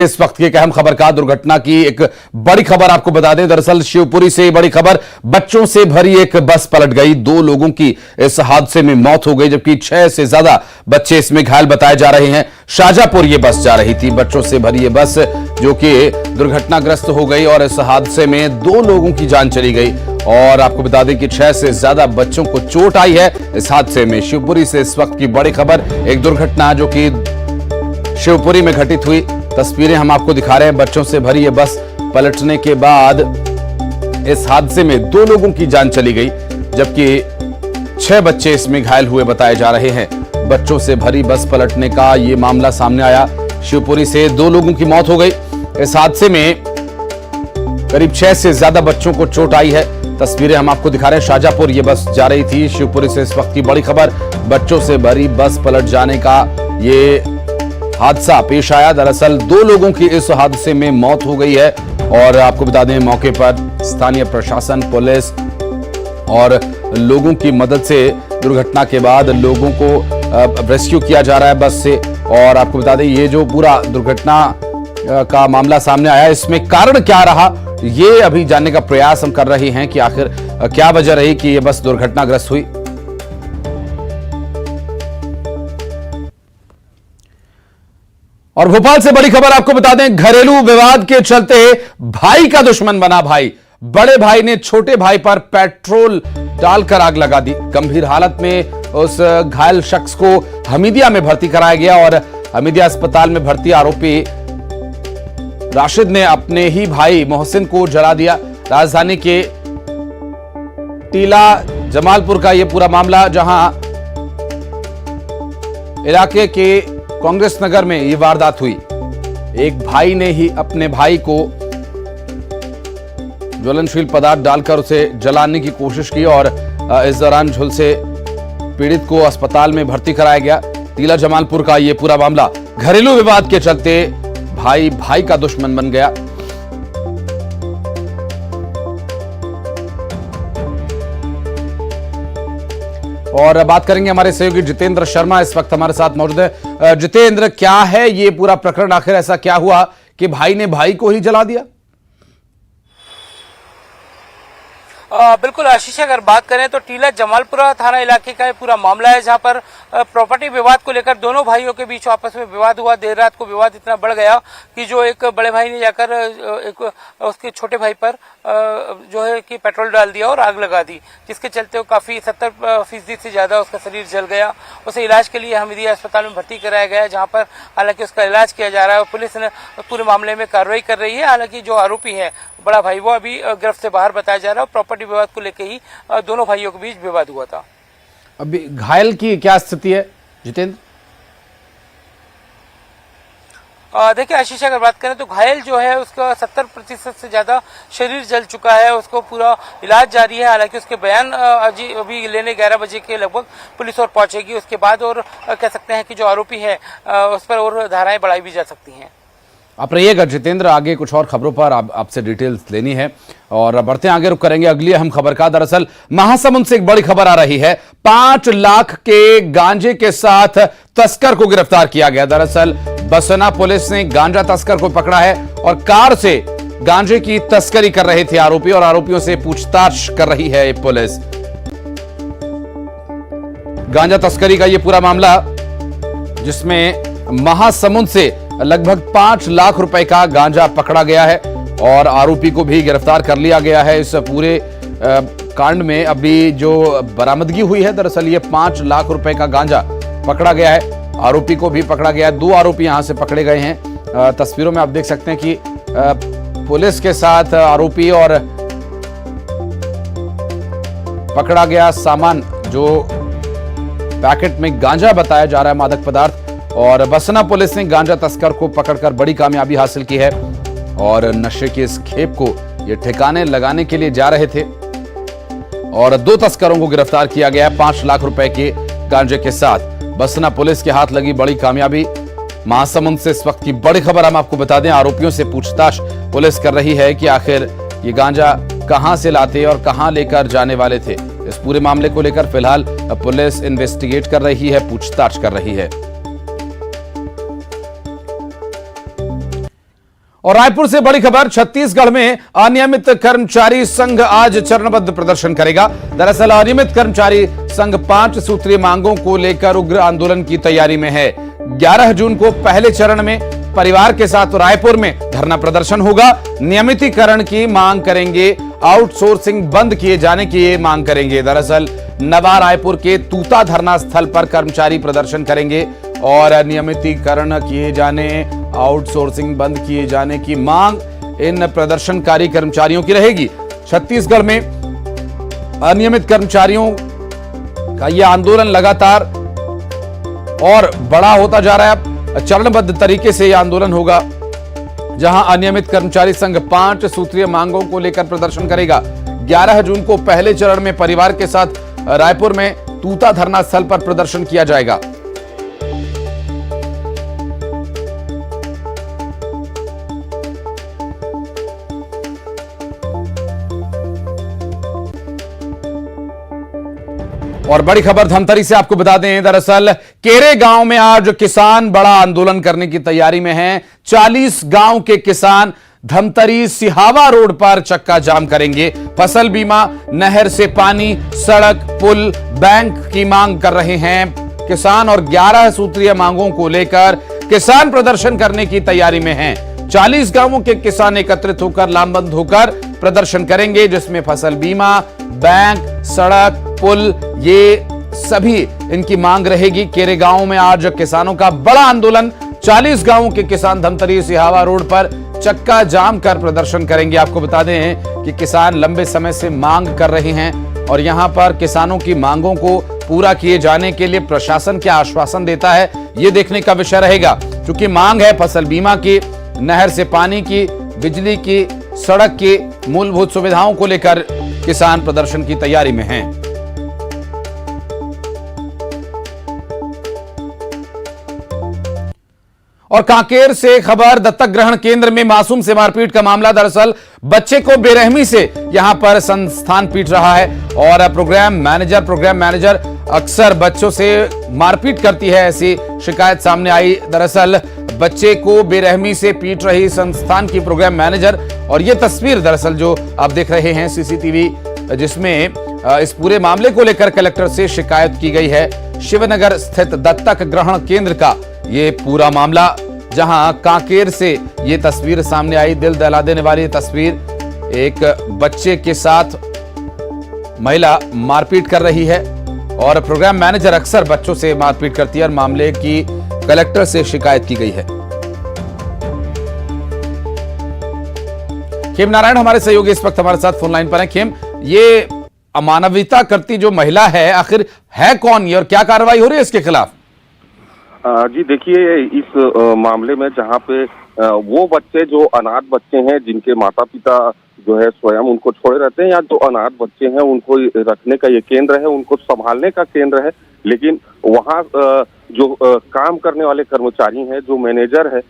इस वक्त की एक अहम खबर का दुर्घटना की एक बड़ी खबर आपको बता दें। दरअसल शिवपुरी से बड़ी खबर, बच्चों से भरी एक बस पलट गई। 2 लोगों की इस हादसे में मौत हो गई, जबकि 6 से ज्यादा बच्चे इसमें घायल बताए जा रहे हैं। शाजापुर ये बस जा रही थी, बच्चों से भरी ये बस जो कि दुर्घटनाग्रस्त हो गई और इस हादसे में 2 लोगों की जान चली गई। और आपको बता दें कि 6 से ज्यादा बच्चों को चोट आई है इस हादसे में। शिवपुरी से इस वक्त की बड़ी खबर, एक दुर्घटना जो कि शिवपुरी में घटित हुई। तस्वीरें हम आपको दिखा रहे हैं। बच्चों से भरी ये बस पलटने के बाद इस हादसे में 2 लोगों की जान चली गई, जबकि 6 बच्चे इसमें घायल हुए बताए जा रहे हैं। बच्चों से भरी बस पलटने का ये मामला सामने आया। शिवपुरी से 2 लोगों की मौत हो गई। इस हादसे में करीब 6 से ज्यादा बच्चों को चोट आई है। तस्वीरें हम आपको दिखा रहे हैं। शाजापुर ये बस जा रही थी। शिवपुरी से इस वक्त की बड़ी खबर, बच्चों से भरी बस पलट जाने का ये हादसा पेश आया। दरअसल 2 लोगों की इस हादसे में मौत हो गई है। और आपको बता दें, मौके पर स्थानीय प्रशासन, पुलिस और लोगों की मदद से दुर्घटना के बाद लोगों को रेस्क्यू किया जा रहा है बस से। और आपको बता दें, ये जो पूरा दुर्घटना का मामला सामने आया, इसमें कारण क्या रहा, ये अभी जानने का प्रयास हम कर रहे हैं कि आखिर क्या वजह रही कि ये बस दुर्घटनाग्रस्त हुई। और भोपाल से बड़ी खबर आपको बता दें, घरेलू विवाद के चलते भाई का दुश्मन बना भाई। बड़े भाई ने छोटे भाई पर पेट्रोल डालकर आग लगा दी। गंभीर हालत में उस घायल शख्स को हमीदिया में भर्ती कराया गया और हमीदिया अस्पताल में भर्ती आरोपी राशिद ने अपने ही भाई मोहसिन को जला दिया। राजधानी के टीला जमालपुर का यह पूरा मामला, जहां इलाके के कांग्रेस नगर में यह वारदात हुई। एक भाई ने ही अपने भाई को ज्वलनशील पदार्थ डालकर उसे जलाने की कोशिश की और इस दौरान झुलसे पीड़ित को अस्पताल में भर्ती कराया गया। टीला जमालपुर का यह पूरा मामला, घरेलू विवाद के चलते भाई भाई का दुश्मन बन गया। और बात करेंगे, हमारे सहयोगी जितेंद्र शर्मा इस वक्त हमारे साथ मौजूद है। जितेंद्र, क्या है ये पूरा प्रकरण, आखिर ऐसा क्या हुआ कि भाई ने भाई को ही जला दिया? बिल्कुल आशीष, अगर बात करें तो टीला जमालपुरा थाना इलाके का पूरा मामला है, जहां पर प्रॉपर्टी विवाद को लेकर दोनों भाइयों के बीच आपस में विवाद हुआ। देर रात को विवाद इतना बढ़ गया कि जो एक बड़े भाई ने जाकर एक उसके छोटे भाई पर जो है कि पेट्रोल डाल दिया और आग लगा दी, जिसके चलते वो काफी 70% से ज्यादा उसका शरीर जल गया। उसे इलाज के लिए हमीदिया अस्पताल में भर्ती कराया गया, जहाँ पर हालांकि उसका इलाज किया जा रहा है और पुलिस ने पूरे मामले में कार्रवाई कर रही है। हालांकि जो आरोपी है बड़ा भाई, वो अभी गिरफ्त से बाहर बताया जा रहा है। प्रॉपर्टी विवाद को लेकर ही दोनों भाइयों के बीच विवाद हुआ था। अभी घायल की क्या स्थिति है जितेंद्र? देखिए आशीष, अगर बात करें तो घायल जो है उसका 70% से ज्यादा शरीर जल चुका है। उसको पूरा इलाज जारी है। हालांकि उसके बयान अभी लेने 11 बजे के लगभग पुलिस और पहुंचेगी। उसके बाद और कह सकते हैं कि जो आरोपी है उस पर और धाराएं बढ़ाई भी जा सकती हैं। आप रहिएगा जितेंद्र, आगे कुछ और खबरों पर आपसे डिटेल्स लेनी है और बढ़ते आगे रुक करेंगे अगली अहम खबर का। दरअसल महासमुंद से एक बड़ी खबर आ रही है। 5 लाख के गांजे के साथ तस्कर को गिरफ्तार किया गया। दरअसल बसना पुलिस ने गांजा तस्कर को पकड़ा है और कार से गांजे की तस्करी कर रहे थे आरोपी, और आरोपियों से पूछताछ कर रही है पुलिस। गांजा तस्करी का यह पूरा मामला, जिसमें महासमुंद से लगभग 5 लाख रुपए का गांजा पकड़ा गया है और आरोपी को भी गिरफ्तार कर लिया गया है। इस पूरे कांड में अभी जो बरामदगी हुई है, दरअसल ये 5 लाख रुपए का गांजा पकड़ा गया है। आरोपी को भी पकड़ा गया है। 2 आरोपी यहां से पकड़े गए हैं। तस्वीरों में आप देख सकते हैं कि पुलिस के साथ आरोपी और पकड़ा गया सामान, जो पैकेट में गांजा बताया जा रहा है, मादक पदार्थ। और बसना पुलिस ने गांजा तस्कर को पकड़कर बड़ी कामयाबी हासिल की है और नशे के इस खेप को ये ठिकाने लगाने के लिए जा रहे थे और 2 तस्करों को गिरफ्तार किया गया है 5 लाख रुपए के गांजे के साथ। बसना पुलिस के हाथ लगी बड़ी कामयाबी। महासमुंद से इस वक्त की बड़ी खबर हम आपको बता दें, आरोपियों से पूछताछ पुलिस कर रही है कि आखिर ये गांजा कहां से लाते और कहां लेकर जाने वाले थे। इस पूरे मामले को लेकर फिलहाल पुलिस इन्वेस्टिगेट कर रही है, पूछताछ कर रही है। और रायपुर से बड़ी खबर, छत्तीसगढ़ में अनियमित कर्मचारी संघ आज चरणबद्ध प्रदर्शन करेगा। दरअसल अनियमित कर्मचारी संघ 5 सूत्रीय मांगों को लेकर उग्र आंदोलन की तैयारी में है। 11 जून को पहले चरण में परिवार के साथ रायपुर में धरना प्रदर्शन होगा। नियमितीकरण की मांग करेंगे, आउटसोर्सिंग बंद किए जाने की ये मांग करेंगे। दरअसल नवा रायपुर के तूता धरना स्थल पर कर्मचारी प्रदर्शन करेंगे और नियमितीकरण किए जाने, आउटसोर्सिंग बंद किए जाने की मांग इन प्रदर्शनकारी कर्मचारियों की रहेगी। छत्तीसगढ़ में अनियमित कर्मचारियों का यह आंदोलन लगातार और बड़ा होता जा रहा है। अब चरणबद्ध तरीके से यह आंदोलन होगा, जहां अनियमित कर्मचारी संघ 5 सूत्रीय मांगों को लेकर प्रदर्शन करेगा। 11 जून को पहले चरण में परिवार के साथ रायपुर में तूता धरना स्थल पर प्रदर्शन किया जाएगा। और बड़ी खबर धमतरी से आपको बता दें, दरअसल केरे गांव में आज किसान बड़ा आंदोलन करने की तैयारी में हैं। 40 गांव के किसान धमतरी सिहावा रोड पर चक्का जाम करेंगे। फसल बीमा, नहर से पानी, सड़क, पुल, बैंक की मांग कर रहे हैं किसान और 11 सूत्रीय मांगों को लेकर किसान प्रदर्शन करने की तैयारी में हैं। 40 गांवों के किसान एकत्रित होकर लामबंद होकर प्रदर्शन करेंगे, जिसमें फसल बीमा, बैंक, सड़क, पुल, ये सभी इनकी मांग रहेगी। केरे गांव में आज किसानों का बड़ा आंदोलन, 40 गांवों के किसान धमतरी सिहावा रोड पर चक्का जाम कर प्रदर्शन करेंगे। आपको बता दें कि किसान लंबे समय से मांग कर रहे हैं और यहां पर किसानों की मांगों को पूरा किए जाने के लिए प्रशासन क्या आश्वासन देता है, यह देखने का विषय रहेगा। क्योंकि मांग है फसल बीमा की, नहर से पानी की, बिजली की, सड़क की, मूलभूत सुविधाओं को लेकर किसान प्रदर्शन की तैयारी में हैं। और कांकेर से खबर, दत्तक ग्रहण केंद्र में मासूम से मारपीट का मामला। दरअसल बच्चे को बेरहमी से यहां पर संस्थान पीट रहा है और प्रोग्राम मैनेजर अक्सर बच्चों से मारपीट करती है, ऐसी शिकायत सामने आई। दरअसल बच्चे को बेरहमी से पीट रही संस्थान की प्रोग्राम मैनेजर, और यह तस्वीर दरअसल जो आप देख रहे हैं सीसीटीवी, जिसमें इस पूरे मामले को लेकर कलेक्टर से शिकायत की गई है। शिवनगर स्थित दत्तक ग्रहण केंद्र का ये पूरा मामला, जहां कांकेर से ये तस्वीर सामने आई, दिल दहला देने वाली तस्वीर। एक बच्चे के साथ महिला मारपीट कर रही है और प्रोग्राम मैनेजर अक्सर बच्चों से मारपीट करती है और मामले की कलेक्टर से शिकायत की गई है। खेम नारायण हमारे सहयोगी इस वक्त हमारे साथ फोन लाइन पर हैं। खेम, ये अमानवीयता करती जो महिला है, आखिर है कौन ये और क्या कार्रवाई हो रही है इसके खिलाफ? जी देखिए, इस मामले में जहाँ पे वो बच्चे जो अनाथ बच्चे हैं, जिनके माता पिता जो है स्वयं उनको छोड़े रहते हैं, या जो अनाथ बच्चे हैं उनको रखने का ये केंद्र है, उनको संभालने का केंद्र है, लेकिन वहाँ जो काम करने वाले कर्मचारी हैं, जो मैनेजर है,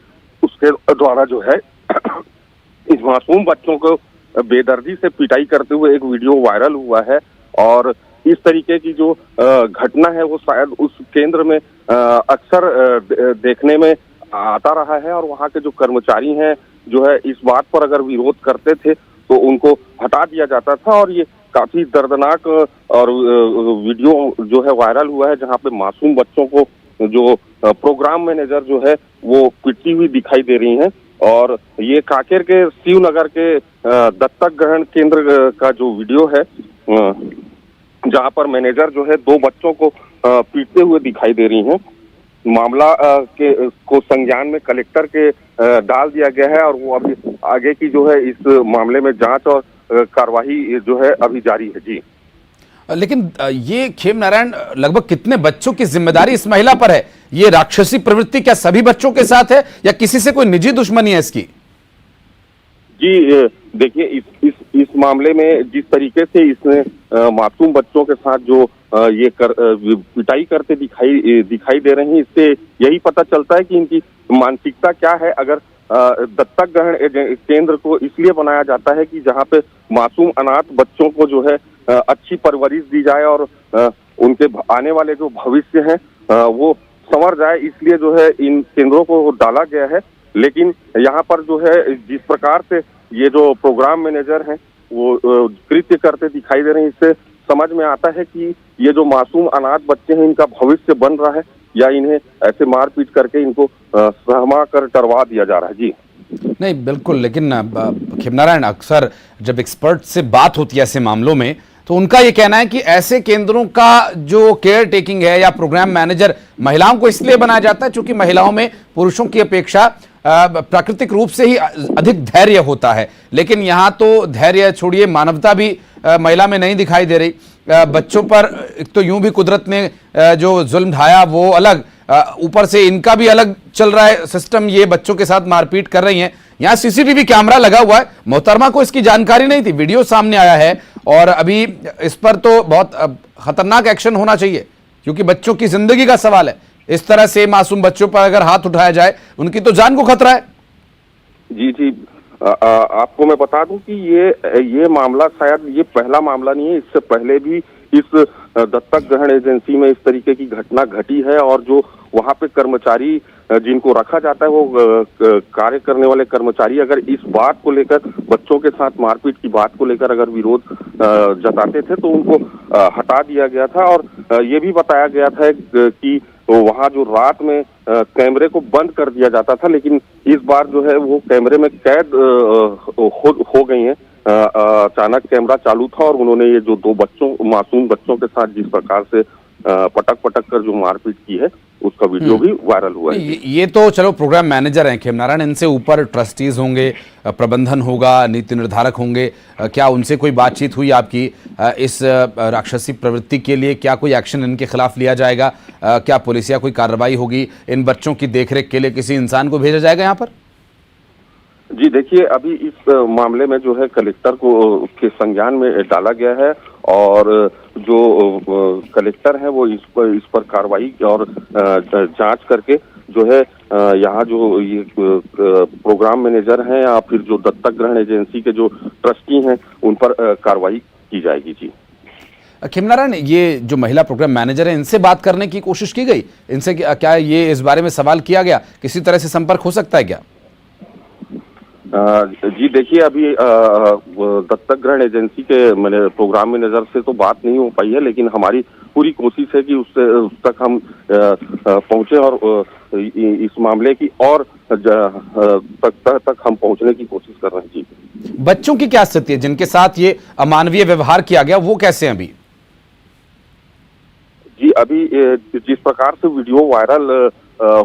उसके द्वारा जो है इस मासूम बच्चों को बेदर्दी से पिटाई करते हुए एक वीडियो वायरल हुआ है। और इस तरीके की जो घटना है वो शायद उस केंद्र में अक्सर देखने में आता रहा है, और वहाँ के जो कर्मचारी हैं जो है इस बात पर अगर विरोध करते थे तो उनको हटा दिया जाता था। और ये काफी दर्दनाक और वीडियो जो है वायरल हुआ है, जहाँ पे मासूम बच्चों को जो प्रोग्राम मैनेजर जो है वो पिटती हुई दिखाई दे रही हैं। और ये कांकेर के शिवनगर के दत्तक ग्रहण केंद्र का जो वीडियो है, जहां पर मैनेजर जो है 2 बच्चों को पीटते हुए दिखाई दे रही हैं। मामला को संज्ञान में कलेक्टर के डाल दिया गया है, और वो अभी आगे की जो है इस मामले में जांच और कार्रवाई जो है अभी जारी है। जी, लेकिन ये खेम नारायण, लगभग कितने बच्चों की जिम्मेदारी इस महिला पर है? ये राक्षसी प्रवृत्ति क्या सभी बच्चों के साथ है या किसी से कोई निजी दुश्मनी है इसकी? जी देखिए, इस मामले में जिस तरीके से इसने मासूम बच्चों के साथ जो ये पिटाई करते दिखाई दे रही है, इससे यही पता चलता है कि इनकी मानसिकता क्या है। अगर दत्तक ग्रहण केंद्र को इसलिए बनाया जाता है कि जहाँ पे मासूम अनाथ बच्चों को जो है अच्छी परवरिश दी जाए और उनके आने वाले जो भविष्य है वो संवर जाए, इसलिए जो है इन केंद्रों को डाला गया है। लेकिन यहाँ पर जो है जिस प्रकार से ये जो प्रोग्राम मैनेजर हैं वो कृत्य करते दिखाई दे रहे हैं, इससे समझ में आता है कि ये जो मासूम अनाथ बच्चे हैं इनका भविष्य बन रहा है या इन्हें ऐसे मारपीट करके इनको सहमा कर डरवा दिया जा रहा है। जी नहीं बिल्कुल, लेकिन खिमनारायण, अक्सर जब एक्सपर्ट से बात होती है ऐसे मामलों में तो उनका ये कहना है कि ऐसे केंद्रों का जो केयर टेकिंग है या प्रोग्राम मैनेजर महिलाओं को इसलिए बनाया जाता है क्योंकि महिलाओं में पुरुषों की अपेक्षा प्राकृतिक रूप से ही अधिक धैर्य होता है, लेकिन यहाँ तो धैर्य छोड़िए, मानवता भी महिला में नहीं दिखाई दे रही। बच्चों पर एक तो यूं भी कुदरत ने जो जुल्म ढाया वो अलग, ऊपर से इनका भी अलग चल रहा है सिस्टम, ये बच्चों के साथ मारपीट कर रही हैं। यहाँ सीसीटीवी कैमरा लगा हुआ है, मोहतरमा को इसकी जानकारी नहीं थी, वीडियो सामने आया है और अभी इस पर तो बहुत खतरनाक एक्शन होना चाहिए क्योंकि बच्चों की जिंदगी का सवाल है। इस तरह से मासूम बच्चों पर अगर हाथ उठाया जाए उनकी तो जान को खतरा है। जी जी, आपको मैं बता दूं कि ये मामला शायद ये पहला मामला नहीं है, इससे पहले भी इस दत्तक ग्रहण एजेंसी में इस तरीके की घटना घटी है और जो वहां पे कर्मचारी जिनको रखा जाता है वो कार्य करने वाले कर्मचारी अगर इस बात को लेकर, बच्चों के साथ मारपीट की बात को लेकर अगर विरोध जताते थे तो उनको हटा दिया गया था और ये भी बताया गया था कि वहां जो रात में कैमरे को बंद कर दिया जाता था, लेकिन इस बार जो है वो कैमरे में कैद हो गई हैं। अचानक कैमरा चालू था और उन्होंने ये जो दो मासूम बच्चों के साथ जिस प्रकार से पटक कर जो मारपीट की है उसका वीडियो भी वायरल हुआ है। ये तो चलो प्रोग्राम मैनेजर हैं खिमनारायण, इनसे ऊपर ट्रस्टीज होंगे, प्रबंधन होगा, नीति निर्धारक होंगे, क्या उनसे कोई बातचीत हुई आपकी इस राक्षसी प्रवृत्ति के लिए? क्या कोई एक्शन इनके खिलाफ लिया जाएगा? क्या पुलिस या कोई कार्रवाई होगी? इन बच्चों की देखरेख के लिए किसी इंसान को भेजा जाएगा यहाँ पर? जी देखिए, अभी इस मामले में जो है कलेक्टर को के संज्ञान में डाला गया है और जो कलेक्टर है वो इस पर कार्रवाई और जांच करके जो है यहाँ जो ये प्रोग्राम मैनेजर हैं या फिर जो दत्तक ग्रहण एजेंसी के जो ट्रस्टी हैं उन पर कार्रवाई की जाएगी। जी खिमनारायण, ये जो महिला प्रोग्राम मैनेजर है इनसे बात करने की कोशिश की गई? इनसे क्या ये इस बारे में सवाल किया गया? किसी तरह से संपर्क हो सकता है क्या? जी देखिए, अभी दत्तक ग्रहण एजेंसी के मैंने प्रोग्राम मैनेजर से तो बात नहीं हो पाई है, लेकिन हमारी पूरी कोशिश है कि उस तक हम पहुंचे और इस मामले की और तक हम पहुंचने की कोशिश कर रहे हैं। जी बच्चों की क्या स्थिति है जिनके साथ ये अमानवीय व्यवहार किया गया, वो कैसे हैं अभी? जी अभी जिस प्रकार से वीडियो वायरल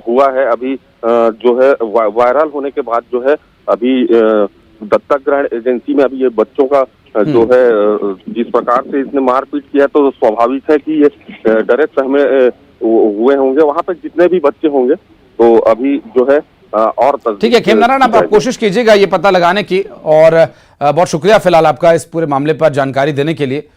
हुआ है, अभी जो है वायरल होने के बाद जो है अभी दत्तक ग्रहण एजेंसी में अभी ये बच्चों का जो है जिस प्रकार से इसने मारपीट किया तो स्वाभाविक है कि ये डरे सहमे हुए होंगे वहां पे जितने भी बच्चे होंगे, तो अभी जो है और ठीक है खिमनारायण, आप कोशिश कीजिएगा ये पता लगाने की और बहुत शुक्रिया फिलहाल आपका इस पूरे मामले पर जानकारी देने के लिए।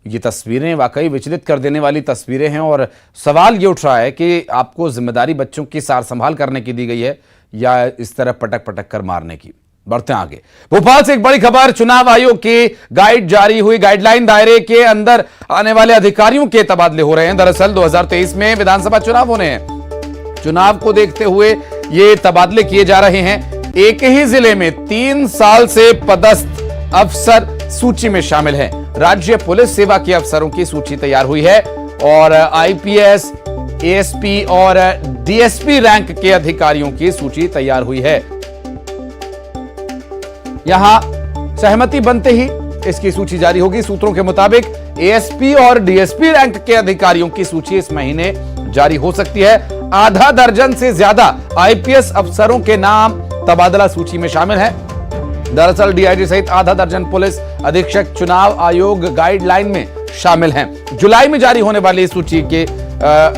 ये तस्वीरें वाकई विचलित कर देने वाली तस्वीरें हैं और सवाल ये उठ रहा है कि आपको जिम्मेदारी बच्चों की सार संभाल करने की दी गई है या इस तरह पटक कर मारने की। बढ़ते हैं आगे। भोपाल से एक बड़ी खबर, चुनाव आयोग की गाइडलाइन दायरे के अंदर आने वाले अधिकारियों के तबादले हो रहे हैं। दरअसल 2023 में विधानसभा चुनाव होने हैं। चुनाव को देखते हुए ये तबादले किए जा रहे हैं। एक ही जिले में 3 साल से पदस्थ अफसर सूची में शामिल हैं। राज्य पुलिस सेवा के अफसरों की सूची तैयार हुई है और आईपीएस, एएसपी और डीएसपी रैंक के अधिकारियों की सूची तैयार हुई है। यहां सहमति बनते ही इसकी सूची जारी होगी। सूत्रों के मुताबिक एएसपी और डीएसपी रैंक के अधिकारियों की सूची इस महीने जारी हो सकती है। आधा दर्जन से ज्यादा आईपीएस अफसरों के नाम तबादला सूची में शामिल हैं। दरअसल डीआईजी सहित आधा दर्जन पुलिस अधीक्षक चुनाव आयोग गाइडलाइन में शामिल हैं। जुलाई में जारी होने वाली इस सूची के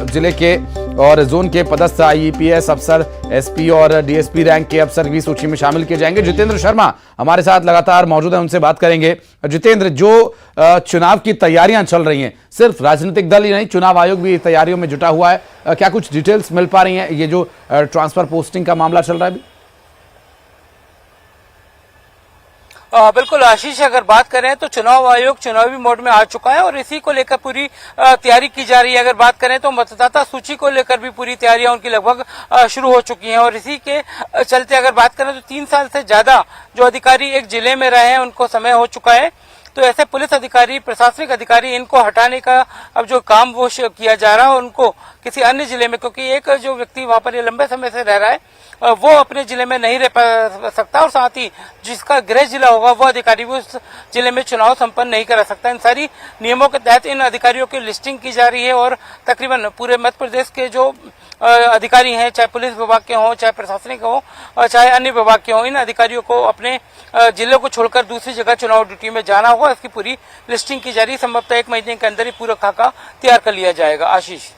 जिले के और जोन के पदस्थ आईपीएस अफसर, एसपी और डीएसपी रैंक के अफसर भी सूची में शामिल किए जाएंगे। जितेंद्र शर्मा हमारे साथ लगातार मौजूद हैं, उनसे बात करेंगे। जितेंद्र, जो चुनाव की तैयारियां चल रही हैं, सिर्फ राजनीतिक दल ही नहीं, चुनाव आयोग भी तैयारियों में जुटा हुआ है, क्या कुछ डिटेल्स मिल पा रही हैं? ये जो ट्रांसफर पोस्टिंग का मामला चल रहा है अभी? बिल्कुल आशीष, अगर बात करें तो चुनाव आयोग चुनावी मोड में आ चुका है और इसी को लेकर पूरी तैयारी की जा रही है। अगर बात करें तो मतदाता सूची को लेकर भी पूरी तैयारियां उनकी लगभग शुरू हो चुकी हैं और इसी के चलते अगर बात करें तो 3 साल से ज्यादा जो अधिकारी एक जिले में रहे हैं उनको समय हो चुका है। तो ऐसे पुलिस अधिकारी, प्रशासनिक अधिकारी, इनको हटाने का अब जो काम वो किया जा रहा है उनको किसी अन्य जिले में, क्योंकि एक जो व्यक्ति वहां पर ये लंबे समय से रह रहा है वो अपने जिले में नहीं रह सकता और साथ ही जिसका गृह जिला होगा वो अधिकारी भी उस जिले में चुनाव संपन्न नहीं करा सकता। इन सारी नियमों के तहत इन अधिकारियों की लिस्टिंग की जा रही है और तकरीबन पूरे मध्य प्रदेश के जो अधिकारी हैं, चाहे पुलिस विभाग के हों, चाहे प्रशासनिक हों और चाहे अन्य विभाग के हों, इन अधिकारियों को अपने जिले को छोड़कर दूसरी जगह चुनाव ड्यूटी में जाना होगा। इसकी पूरी लिस्टिंग की जा रही है। संभवतः 1 महीने के अंदर ही पूरा खाका तैयार कर लिया जाएगा। आशीष,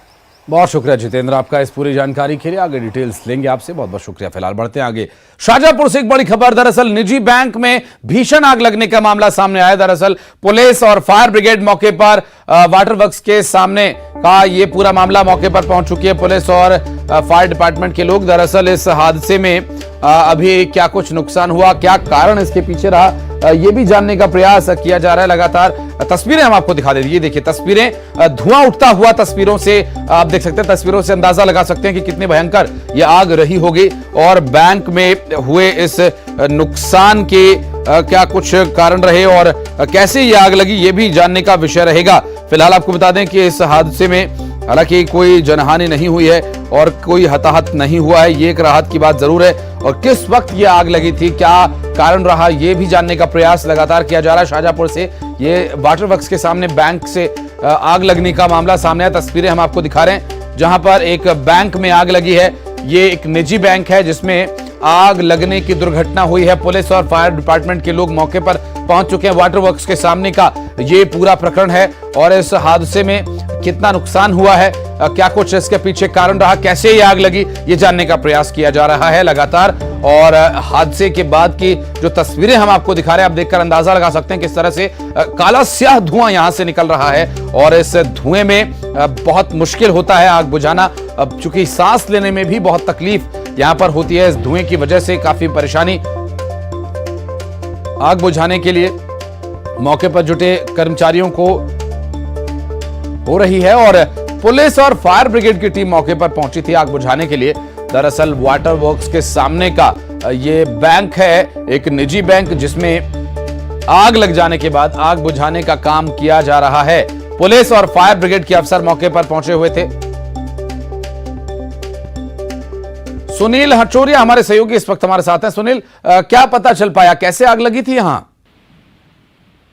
बहुत शुक्रिया जितेंद्र आपका इस पूरी जानकारी के लिए। आगे डिटेल्स लेंगे आपसे। बहुत बहुत शुक्रिया। फिलहाल बढ़ते हैं आगे। शाहजहांपुर से एक बड़ी खबर। दरअसल निजी बैंक में भीषण आग लगने का मामला सामने आया। दरअसल पुलिस और फायर ब्रिगेड मौके पर वाटर वर्क्स के सामने का ये पूरा मामला, मौके पर पहुंच चुकी है पुलिस और फायर डिपार्टमेंट के लोग। दरअसल इस हादसे में अभी क्या कुछ नुकसान हुआ, क्या कारण इसके पीछे रहा, ये भी जानने का प्रयास किया जा रहा है। लगातार तस्वीरें हम आपको दिखा देंगे। ये देखिए तस्वीरें, धुआं उठता हुआ तस्वीरों से आप देख सकते हैं। तस्वीरों से अंदाजा लगा सकते हैं कि कितनी भयंकर ये आग रही होगी और बैंक में हुए इस नुकसान के क्या कुछ कारण रहे और कैसे ये आग लगी, ये भी जानने का विषय रहेगा। फिलहाल आपको बता दें कि इस हादसे में हालांकि कोई जनहानि नहीं हुई है और कोई हताहत नहीं हुआ है। ये एक राहत की बात जरूर है। और किस वक्त ये आग लगी थी, क्या कारण रहा, ये भी जानने का प्रयास लगातार किया जा रहा है। शाहजहांपुर से ये वाटर वर्क्स के सामने बैंक से आग लगने का मामला सामने आया। तस्वीरें हम आपको दिखा रहे हैं जहां पर एक बैंक में आग लगी है। ये एक निजी बैंक है जिसमें आग लगने की दुर्घटना हुई है। पुलिस और फायर डिपार्टमेंट के लोग मौके पर पहुंच चुके हैं। वाटर वर्क्स के सामने का ये पूरा प्रकरण है और इस हादसे में कितना नुकसान हुआ है, क्या कुछ इसके पीछे कारण रहा, कैसे ये आग लगी, ये जानने का प्रयास किया जा रहा है लगातार। और हादसे के बाद की जो तस्वीरें हम आपको दिखा रहे हैं, आप देखकर अंदाजा लगा सकते हैं किस तरह से काला स्याह धुआं यहां से निकल रहा है और इस धुएं में बहुत मुश्किल होता है आग बुझाना। अब चूंकि सांस लेने में भी बहुत तकलीफ यहां पर होती है, इस धुएं की वजह से काफी परेशानी आग बुझाने के लिए मौके पर जुटे कर्मचारियों को हो रही है। और पुलिस और फायर ब्रिगेड की टीम मौके पर पहुंची थी आग बुझाने के लिए। दरअसल वाटर वर्क्स के सामने का ये बैंक है, एक निजी बैंक, जिसमें आग लग जाने के बाद आग बुझाने का काम किया जा रहा है। पुलिस और फायर ब्रिगेड के अफसर मौके पर पहुंचे हुए थे। सुनील हचोरिया हमारे सहयोगी इस वक्त हमारे साथ हैं। सुनील, क्या पता चल पाया, कैसे आग लगी थी यहां?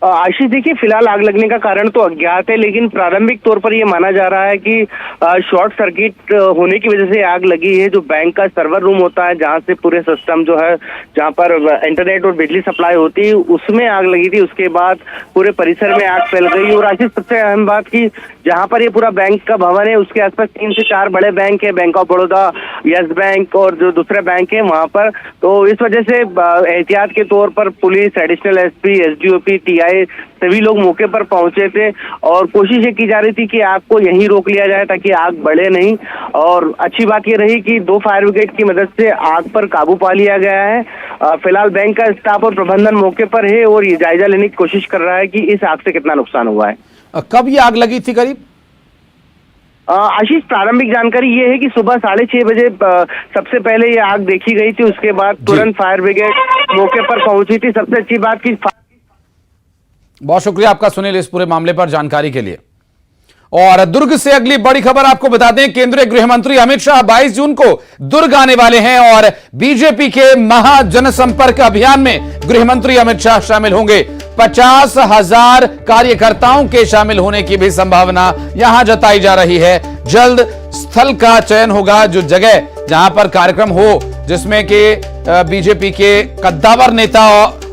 आशीष, देखिए फिलहाल आग लगने का कारण तो अज्ञात है, लेकिन प्रारंभिक तौर पर यह माना जा रहा है कि शॉर्ट सर्किट होने की वजह से आग लगी है। जो बैंक का सर्वर रूम होता है जहां से पूरे सिस्टम जो है, जहां पर इंटरनेट और बिजली सप्लाई होती है, उसमें आग लगी थी। उसके बाद पूरे परिसर में आग फैल गई। और आशीष, सबसे अहम बात की जहां पर ये पूरा बैंक का भवन है उसके आसपास 3 से 4 बड़े बैंक है, bank of Baroda, yes bank और जो दूसरे बैंक है वहां पर। तो इस वजह से एहतियात के तौर पर police, additional SP, SDOP, TI सभी लोग मौके पर पहुंचे थे और कोशिश ये की जा रही थी कि आग को यहीं रोक लिया जाए ताकि आग बढ़े नहीं। और अच्छी बात ये रही कि 2 फायर ब्रिगेड की मदद से आग पर काबू पा लिया गया है। फिलहाल बैंक का स्टाफ और प्रबंधन मौके पर है और ये जायजा लेने की कोशिश कर रहा है कि इस आग से कितना नुकसान हुआ है। कब ये आग लगी थी करीब? आशीष, प्रारंभिक जानकारी ये है कि सुबह 6:30 बजे सबसे पहले ये आग देखी गई थी। उसके बाद तुरंत फायर ब्रिगेड मौके पर पहुंची थी। सबसे अच्छी बात की बहुत शुक्रिया आपका सुनील इस पूरे मामले पर जानकारी के लिए। और दुर्ग से अगली बड़ी खबर आपको बता दें, केंद्रीय गृह मंत्री अमित शाह 22 जून को दुर्ग आने वाले हैं और बीजेपी के महा जनसंपर्क अभियान में गृह मंत्री अमित शाह शामिल होंगे। 50,000 कार्यकर्ताओं के शामिल होने की भी संभावना यहां जताई जा रही है। जल्द स्थल का चयन होगा, जो जगह जहां पर कार्यक्रम हो, जिसमें कि बीजेपी के कद्दावर नेता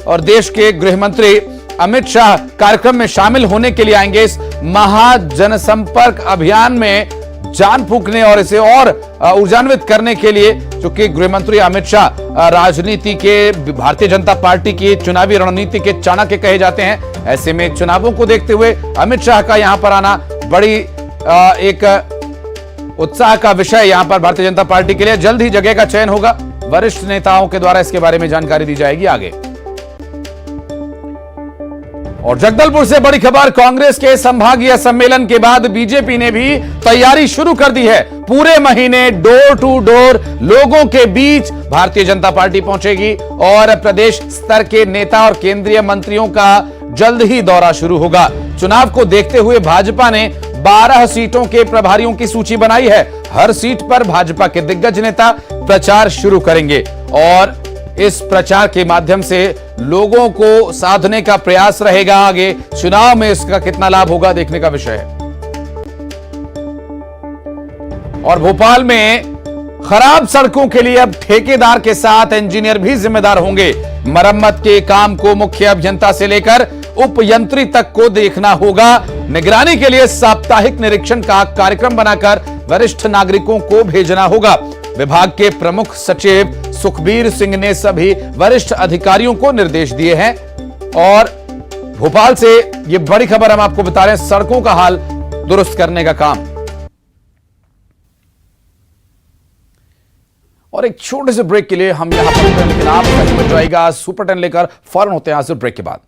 और देश के गृह मंत्री अमित शाह कार्यक्रम में शामिल होने के लिए आएंगे। इस महाजनसंपर्क अभियान में जान फूंकने और इसे और ऊर्जान्वित करने के लिए, चूंकि गृह मंत्री अमित शाह राजनीति के, भारतीय जनता पार्टी की चुनावी रणनीति के चाणक्य कहे जाते हैं। ऐसे में चुनावों को देखते हुए अमित शाह का यहां पर आना बड़ी एक उत्साह का विषय यहां पर भारतीय जनता पार्टी के लिए। जल्द ही जगह का चयन होगा, वरिष्ठ नेताओं के द्वारा इसके बारे में जानकारी दी जाएगी आगे। और जगदलपुर से बड़ी खबर, कांग्रेस के संभागीय सम्मेलन के बाद बीजेपी ने भी तैयारी शुरू कर दी है। पूरे महीने डोर टू डोर लोगों के बीच भारतीय जनता पार्टी पहुंचेगी और प्रदेश स्तर के नेता और केंद्रीय मंत्रियों का जल्द ही दौरा शुरू होगा। चुनाव को देखते हुए भाजपा ने 12 सीटों के प्रभारियों की सूची बनाई है। हर सीट पर भाजपा के दिग्गज नेता प्रचार शुरू करेंगे और इस प्रचार के माध्यम से लोगों को साधने का प्रयास रहेगा। आगे चुनाव में इसका कितना लाभ होगा देखने का विषय है। और भोपाल में खराब सड़कों के लिए अब ठेकेदार के साथ इंजीनियर भी जिम्मेदार होंगे। मरम्मत के काम को मुख्य अभियंता से लेकर उपयंत्री तक को देखना होगा। निगरानी के लिए साप्ताहिक निरीक्षण का कार्यक्रम बनाकर वरिष्ठ नागरिकों को भेजना होगा। विभाग के प्रमुख सचिव सुखबीर सिंह ने सभी वरिष्ठ अधिकारियों को निर्देश दिए हैं। और भोपाल से यह बड़ी खबर हम आपको बता रहे हैं, सड़कों का हाल दुरुस्त करने का काम। और एक छोटे से ब्रेक के लिए हम यहां पर हैं, लेकिन आप कहीं मत जाइएगा। सुपर 10 लेकर फौरन होते हैं आज ब्रेक के बाद।